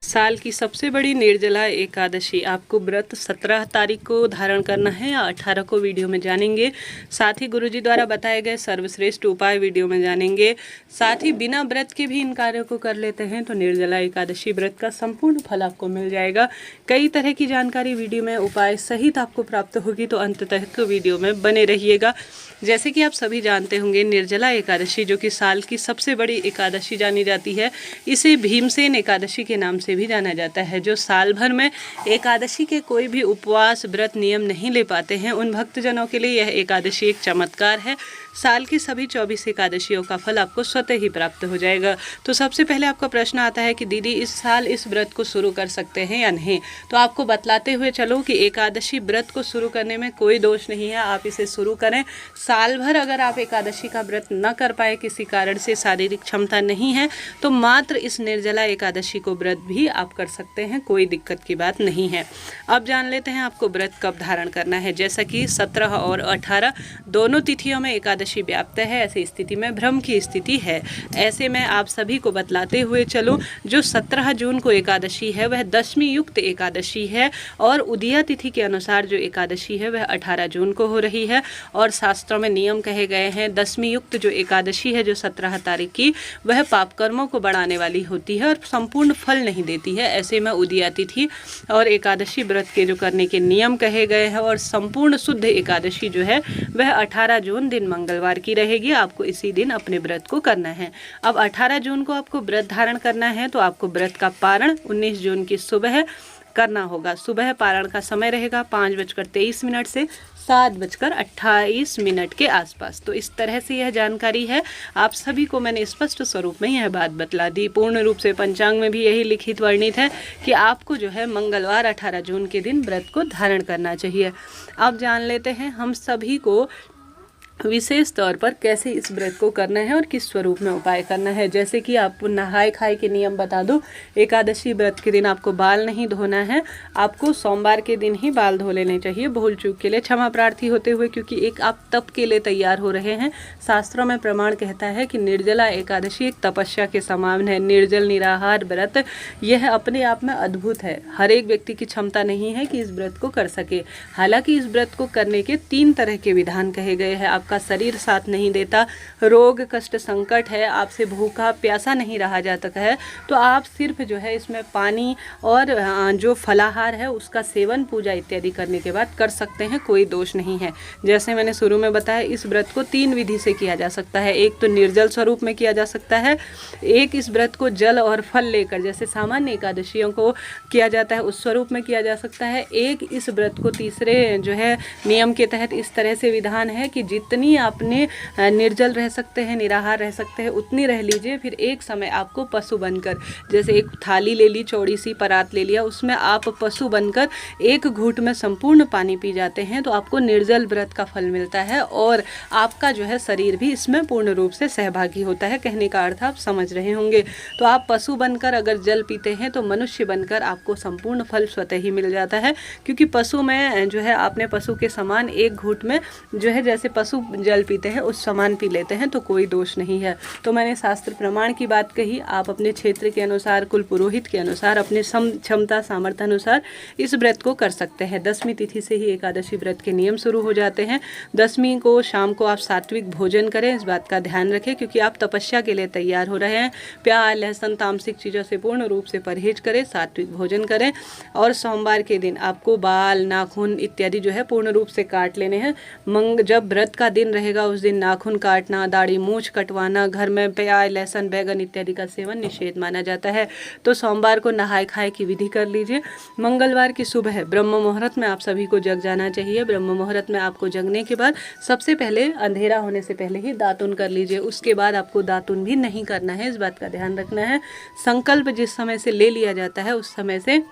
साल की सबसे बड़ी निर्जला एकादशी आपको व्रत 17 तारीख को धारण करना है या 18 को वीडियो में जानेंगे। साथ ही गुरुजी द्वारा बताए गए सर्वश्रेष्ठ उपाय वीडियो में जानेंगे। साथ ही बिना व्रत के भी इन कार्यों को कर लेते हैं तो निर्जला एकादशी व्रत का संपूर्ण फल आपको मिल जाएगा। कई तरह की जानकारी वीडियो में उपाय सहित आपको प्राप्त होगी, तो अंत तक वीडियो में बने रहिएगा। जैसे कि आप सभी जानते होंगे, निर्जला एकादशी जो कि साल की सबसे बड़ी एकादशी जानी जाती है, इसे भीमसेन एकादशी के नाम से भी जाना जाता है। जो साल भर में एकादशी के कोई भी उपवास व्रत नियम नहीं ले पाते हैं, उन भक्तजनों के लिए यह एकादशी एक चमत्कार है। साल की सभी 24 एकादशियों का फल आपको स्वतः ही प्राप्त हो जाएगा। तो सबसे पहले आपका प्रश्न आता है कि दीदी इस साल इस व्रत को शुरू कर सकते हैं या नहीं। तो आपको बतलाते हुए चलो कि एकादशी व्रत को शुरू करने में कोई दोष नहीं है, आप इसे शुरू करें। साल भर अगर आप एकादशी का व्रत न कर पाए, किसी कारण से शारीरिक क्षमता नहीं है, तो मात्र इस निर्जला एकादशी को व्रत भी आप कर सकते हैं, कोई दिक्कत की बात नहीं है। अब जान लेते हैं आपको व्रत कब धारण करना है। जैसा कि 17 और 18 दोनों तिथियों में एकादशी व्याप्त है, ऐसी स्थिति में भ्रम की स्थिति है। ऐसे में आप सभी को बतलाते हुए चलो, जो 17 जून को एकादशी है वह दशमी युक्त एकादशी है, और उदया तिथि के अनुसार जो एकादशी है वह 18 जून को हो रही है। और शास्त्रों में नियम कहे गए हैं, दशमी युक्त जो एकादशी है जो 17 तारीख की, वह पाप कर्मों को बढ़ाने वाली होती है और संपूर्ण फल नहीं देती है। ऐसे में उदया तिथि और एकादशी व्रत के जो करने के नियम कहे गए हैं, और संपूर्ण शुद्ध एकादशी जो है वह 18 जून दिन मंगलवार की रहेगी। आपको इसी दिन अपने व्रत को करना है। अब 18 जून को आपको व्रत धारण करना है, तो आपको व्रत का पारण 19 जून की सुबह करना होगा। सुबह पारण का समय रहेगा 5:23 से 7:28 के आसपास। तो इस तरह से यह जानकारी है, आप सभी को मैंने स्पष्ट स्वरूप में यह बात बतला दी। पूर्ण रूप से पंचांग में भी यही लिखित वर्णित है कि आपको जो है मंगलवार 18 जून के दिन व्रत को धारण करना चाहिए। अब जान लेते हैं हम सभी को विशेष तौर पर कैसे इस व्रत को करना है और किस स्वरूप में उपाय करना है। जैसे कि आपको नहाए खाए के नियम बता दूं, एकादशी व्रत के दिन आपको बाल नहीं धोना है, आपको सोमवार के दिन ही बाल धो लेने चाहिए। भूल चूक के लिए क्षमा प्रार्थी होते हुए, क्योंकि एक आप तप के लिए तैयार हो रहे हैं। शास्त्रों में प्रमाण कहता है कि निर्जला एकादशी एक तपस्या के समान है। निर्जल निराहार व्रत यह अपने आप में अद्भुत है। हर एक व्यक्ति की क्षमता नहीं है कि इस व्रत को कर सके। हालांकि इस व्रत को करने के 3 तरह के विधान कहे गए हैं। आपका शरीर साथ नहीं देता, रोग कष्ट संकट है, आपसे भूखा प्यासा नहीं रहा जाता है, तो आप सिर्फ जो है इसमें पानी और जो फलाहार है उसका सेवन पूजा इत्यादि करने के बाद कर सकते हैं, कोई दोष नहीं है। जैसे मैंने शुरू में बताया, इस व्रत को 3 विधि से किया जा सकता है। एक तो निर्जल स्वरूप में किया जा सकता है, एक इस व्रत को जल और फल लेकर जैसे सामान्य एकादशियों को किया जाता है उस स्वरूप में किया जा सकता है। एक इस व्रत को तीसरे जो है नियम के तहत इस तरह से विधान है कि जितनी आपने निर्जल रह सकते हैं, निराहार रह सकते हैं, उतनी रह लीजिए। फिर एक समय आपको पशु बनकर, जैसे एक थाली ले ली, चौड़ी सी परात ले लिया, उसमें आप पशु बनकर एक घूंट में संपूर्ण पानी पी जाते हैं, तो आपको निर्जल व्रत का फल मिलता है और आपका जो है शरीर भी इसमें पूर्ण रूप से सहभागी होता है। कहने का अर्थ आप समझ रहे होंगे। तो आप पशु बनकर अगर जल पीते हैं तो मनुष्य बनकर आपको संपूर्ण फल स्वतः ही मिल जाता है, क्योंकि पशु में जो है आपने पशु के समान एक घूंट में जो है जैसे पशु जल पीते हैं उस समान पी लेते हैं, तो कोई दोष नहीं है। तो मैंने शास्त्र प्रमाण की बात कही, आप अपने क्षेत्र के अनुसार, कुल पुरोहित के अनुसार, अपने क्षमता सामर्थ्य अनुसार इस व्रत को कर सकते हैं। 10वीं तिथि से ही एकादशी व्रत के नियम शुरू हो जाते हैं। 10वीं को शाम को आप सात्विक भोजन करें, इस बात का ध्यान रखें, क्योंकि आप तपस्या के लिए तैयार हो रहे हैं। प्याज लहसुन तामसिक चीज़ों से पूर्ण रूप से परहेज करें, सात्विक भोजन करें। और सोमवार के दिन आपको बाल नाखून इत्यादि जो है पूर्ण रूप से काट लेने हैं। जब व्रत का दिन रहेगा उस दिन नाखून काटना, दाढ़ी मूछ कटवाना, घर में प्याज लहसुन बैगन इत्यादि का सेवन निषेध माना जाता है। तो सोमवार को नहाए खाए की विधि कर लीजिए। मंगलवार की सुबह ब्रह्म मुहूर्त में आप सभी को जग जाना चाहिए। ब्रह्म मुहूर्त में आपको जगने के बाद सबसे पहले अंधेरा होने से पहले ही दातुन कर लीजिए। उसके बाद आपको दातुन भी नहीं करना है, इस बात का ध्यान रखना है। संकल्प जिस समय से ले लिया जाता है उस समय से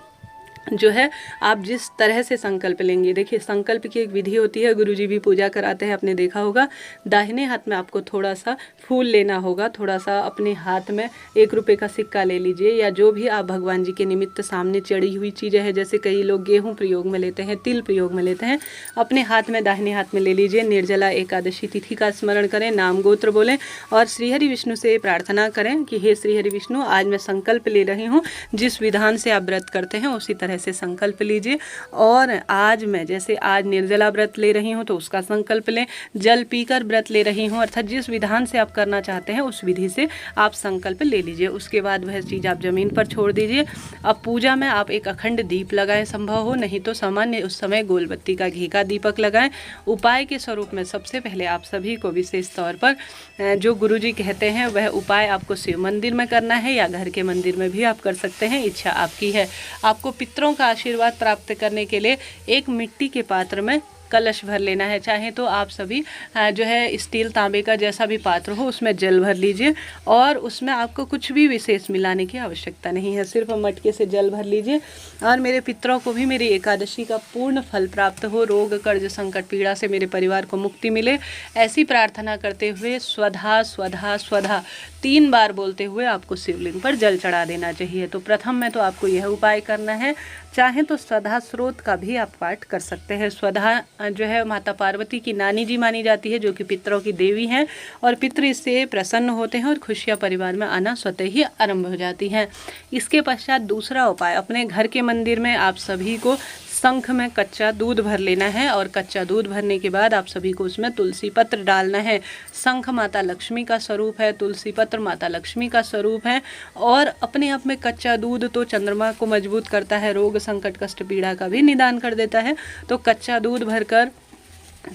जो है आप जिस तरह से संकल्प लेंगे, देखिए संकल्प की एक विधि होती है, गुरुजी भी पूजा कराते हैं, आपने देखा होगा। दाहिने हाथ में आपको थोड़ा सा फूल लेना होगा, थोड़ा सा अपने हाथ में 1 रुपये का सिक्का ले लीजिए, या जो भी आप भगवान जी के निमित्त सामने चढ़ी हुई चीज़ें हैं, जैसे कई लोग गेहूँ प्रयोग में लेते हैं, तिल प्रयोग में लेते हैं, अपने हाथ में दाहिने हाथ में ले लीजिए। निर्जला एकादशी तिथि का स्मरण करें, नाम गोत्र बोलें और श्रीहरि विष्णु से प्रार्थना करें कि हे श्रीहरि विष्णु, आज मैं संकल्प ले रही हूँ, जिस विधान से आप व्रत करते हैं उसी तरह से संकल्प लीजिए। और आज मैं जैसे आज निर्जला व्रत ले रही हूँ तो उसका संकल्प लें, जल पीकर व्रत ले रही हूँ, अर्थात जिस विधान से आप करना चाहते हैं उस विधि से आप संकल्प ले लीजिए। उसके बाद वह चीज़ आप ज़मीन पर छोड़ दीजिए। अब पूजा में आप एक अखंड दीप लगाएं, संभव हो, नहीं तो सामान्य उस समय गोलबत्ती का घी का दीपक लगाएं। उपाय के स्वरूप में सबसे पहले आप सभी को विशेष तौर पर जो गुरुजी कहते हैं वह उपाय आपको शिव मंदिर में करना है या घर के मंदिर में भी आप कर सकते हैं, इच्छा आपकी है। आपको पितरों का आशीर्वाद प्राप्त करने के लिए एक मिट्टी के पात्र में कलश भर लेना है। चाहे तो आप सभी जो है स्टील तांबे का जैसा भी पात्र हो उसमें जल भर लीजिए, और उसमें आपको कुछ भी विशेष मिलाने की आवश्यकता नहीं है, सिर्फ मटके से जल भर लीजिए। और मेरे पितरों को भी मेरी एकादशी का पूर्ण फल प्राप्त हो, रोग कर्ज संकट पीड़ा से मेरे परिवार को मुक्ति मिले, ऐसी प्रार्थना करते हुए स्वधा स्वधा स्वधा 3 बार बोलते हुए आपको शिवलिंग पर जल चढ़ा देना चाहिए। तो प्रथम में तो आपको यह उपाय करना है। चाहे तो स्वधा स्रोत का भी आप पाठ कर सकते हैं। स्वधा जो है माता पार्वती की नानी जी मानी जाती है, जो कि पितरों की देवी हैं, और पितृ इससे प्रसन्न होते हैं और खुशियाँ परिवार में आना स्वतः ही आरंभ हो जाती हैं। इसके पश्चात दूसरा उपाय, अपने घर के मंदिर में आप सभी को शंख में कच्चा दूध भर लेना है, और कच्चा दूध भरने के बाद आप सभी को उसमें तुलसी पत्र डालना है। शंख माता लक्ष्मी का स्वरूप है, तुलसी पत्र माता लक्ष्मी का स्वरूप है, और अपने आप में कच्चा दूध तो चंद्रमा को मजबूत करता है, रोग संकट कष्ट पीड़ा का भी निदान कर देता है। तो कच्चा दूध भरकर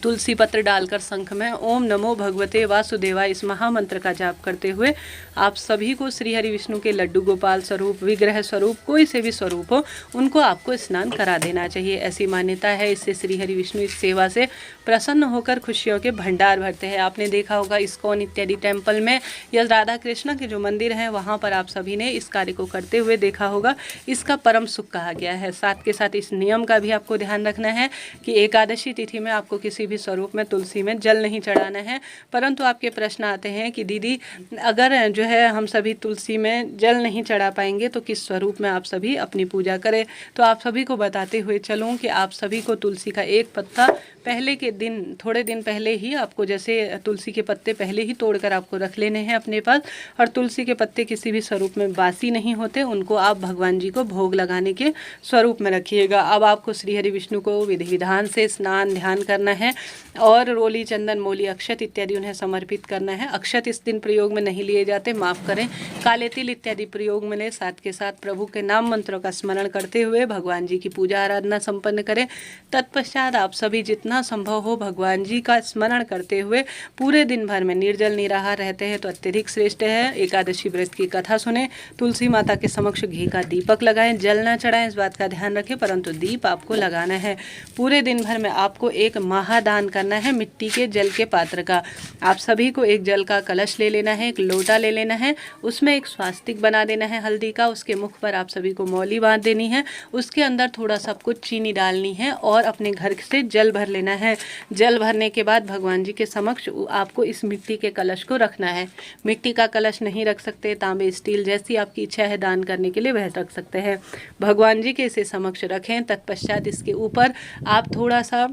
तुलसी पत्र डालकर शंख में ओम नमो भगवते वासुदेवाय इस महामंत्र का जाप करते हुए आप सभी को श्री हरि विष्णु के लड्डू गोपाल स्वरूप, विग्रह स्वरूप, कोई से भी स्वरूप हो, उनको आपको स्नान करा देना चाहिए। ऐसी मान्यता है, इससे श्री हरि विष्णु इस सेवा से प्रसन्न होकर खुशियों के भंडार भरते हैं। आपने देखा होगा इस्कॉन इत्यादि टेम्पल में या राधा कृष्ण के जो मंदिर हैं वहाँ पर आप सभी ने इस कार्य को करते हुए देखा होगा। इसका परम सुख कहा गया है। साथ के साथ इस नियम का भी आपको ध्यान रखना है कि एकादशी तिथि में आपको किसी भी स्वरूप में तुलसी में जल नहीं चढ़ाना है। परंतु आपके प्रश्न आते हैं कि दीदी अगर जो है हम सभी तुलसी में जल नहीं चढ़ा पाएंगे तो किस स्वरूप में आप सभी अपनी पूजा करें। तो आप सभी को बताते हुए चलूँ कि आप सभी को तुलसी का एक पत्ता पहले के दिन, थोड़े दिन पहले ही आपको, जैसे तुलसी के पत्ते पहले ही तोड़कर आपको रख लेने हैं अपने पास। और तुलसी के पत्ते किसी भी स्वरूप में बासी नहीं होते, उनको आप भगवान जी को भोग लगाने के स्वरूप में रखिएगा। अब आपको श्री हरि विष्णु को विधि विधान से स्नान ध्यान करना है और रोली चंदन मोली अक्षत इत्यादि उन्हें समर्पित करना है। अक्षत इस दिन प्रयोग में नहीं लिए जाते, माफ़ करें, काले तिल इत्यादि प्रयोग में ले। साथ के साथ प्रभु के नाम मंत्रों का स्मरण करते हुए भगवान जी की पूजा आराधना संपन्न करें। तत्पश्चात आप सभी जितना संभव हो भगवान जी का स्मरण करते हुए पूरे दिन भर में निर्जल निराहार रहते हैं तो अत्यधिक श्रेष्ठ है। एकादशी व्रत की कथा सुने, तुलसी माता के समक्ष घी का दीपक लगाएं, जल न चढ़ाएं, इस बात का ध्यान रखें, परंतु दीप आपको लगाना है। पूरे दिन भर में आपको एक महादान करना है मिट्टी के जल के पात्र का। आप सभी को एक जल का कलश ले लेना है, एक लोटा ले लेना है, उसमें एक स्वास्तिक बना देना है हल्दी का, उसके मुख पर आप सभी को मौली बांध देनी है, उसके अंदर थोड़ा सा कुछ चीनी डालनी है और अपने घर से जल भर लेना है। जल भरने के बाद भगवान जी के समक्ष आपको इस मिट्टी के कलश को रखना है। मिट्टी का कलश नहीं रख सकते, तांबे स्टील जैसी आपकी इच्छा है दान करने के लिए वह रख सकते हैं। भगवान जी के इसे समक्ष रखें। तत्पश्चात इसके ऊपर आप थोड़ा सा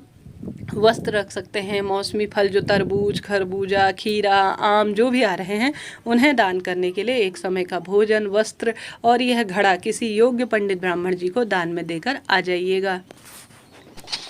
वस्त्र रख सकते हैं, मौसमी फल जो तरबूज, खरबूजा, खीरा, आम जो भी आ रहे हैं उन्हें दान करने के लिए एक समय का भोजन, वस्त्र और यह घड़ा किसी योग्य पंडित ब्राह्मण जी को दान में देकर आ जाइएगा।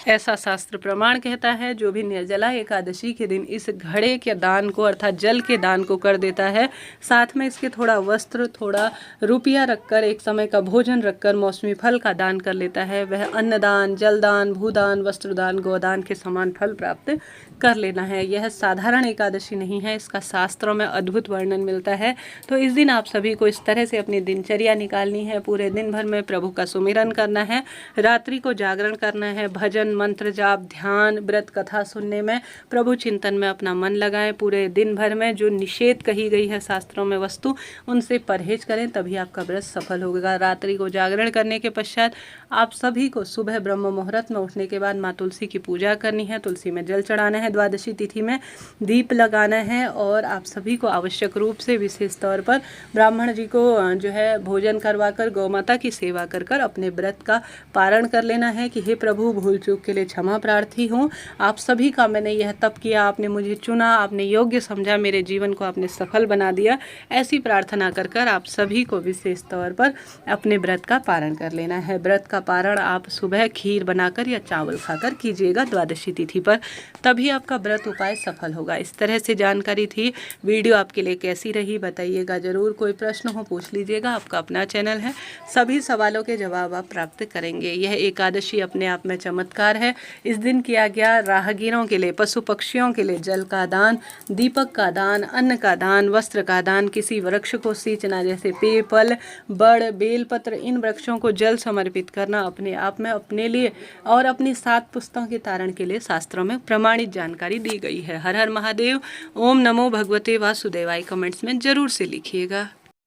ऐसा शास्त्र प्रमाण कहता है, जो भी निर्जला एकादशी के दिन इस घड़े के दान को अर्थात जल के दान को कर देता है, साथ में इसके थोड़ा वस्त्र, थोड़ा रुपया रखकर, एक समय का भोजन रखकर मौसमी फल का दान कर लेता है, वह अन्नदान, जलदान, भूदान, वस्त्रदान, गोदान के समान फल प्राप्त कर लेना है। यह साधारण एकादशी नहीं है, इसका शास्त्रों में अद्भुत वर्णन मिलता है। तो इस दिन आप सभी को इस तरह से अपनी दिनचर्या निकालनी है। पूरे दिन भर में प्रभु का सुमिरन करना है, रात्रि को जागरण करना है, भजन मंत्र जाप, ध्यान, व्रत कथा सुनने में, प्रभु चिंतन में अपना मन लगाएं। पूरे दिन भर में जो निषेध कही गई है शास्त्रों में वस्तु, उनसे परहेज करें, तभी आपका व्रत सफल होगा। रात्रि को जागरण करने के पश्चात आप सभी को सुबह ब्रह्म मुहूर्त में उठने के बाद माँ तुलसी की पूजा करनी है, तुलसी में जल चढ़ाना है, द्वादशी तिथि में दीप लगाना है और आप सभी को आवश्यक रूप से विशेष तौर पर ब्राह्मण जी को जो है भोजन करवाकर गौ माता की सेवा कर कर अपने व्रत का पारण कर लेना है कि हे प्रभु, भूल चूक के लिए क्षमा प्रार्थी हूँ। आप सभी का मैंने यह तप किया, आपने मुझे चुना, आपने योग्य समझा, मेरे जीवन को आपने सफल बना दिया। ऐसी प्रार्थना कर कर आप सभी को विशेष तौर पर अपने व्रत का पारण कर लेना है। व्रत का पारण आप सुबह खीर बनाकर या चावल खाकर कीजिएगा द्वादशी तिथि पर, तभी आपका व्रत उपाय सफल होगा। इस तरह से जानकारी थी। वीडियो आपके लिए कैसी रही बताइएगा ज़रूर। कोई प्रश्न हो पूछ लीजिएगा, आपका अपना चैनल है, सभी सवालों के जवाब आप प्राप्त करेंगे। यह एकादशी अपने आप में चमत्कार है। इस दिन किया गया राहगीरों के लिए, पशु पक्षियों के लिए जल का दान, दीपक का दान, अन्न का दान, वस्त्र का दान, किसी वृक्ष को सींचना जैसे पीपल, बड़, बेलपत्र, इन वृक्षों को जल समर्पित करना अपने आप में अपने लिए और अपनी 7 पुस्तकों के तारण के लिए शास्त्रों में प्रमाणित जानकारी दी गई है। हर हर महादेव, ओम नमो भगवते वासुदेवाय कमेंट्स में जरूर से लिखिएगा।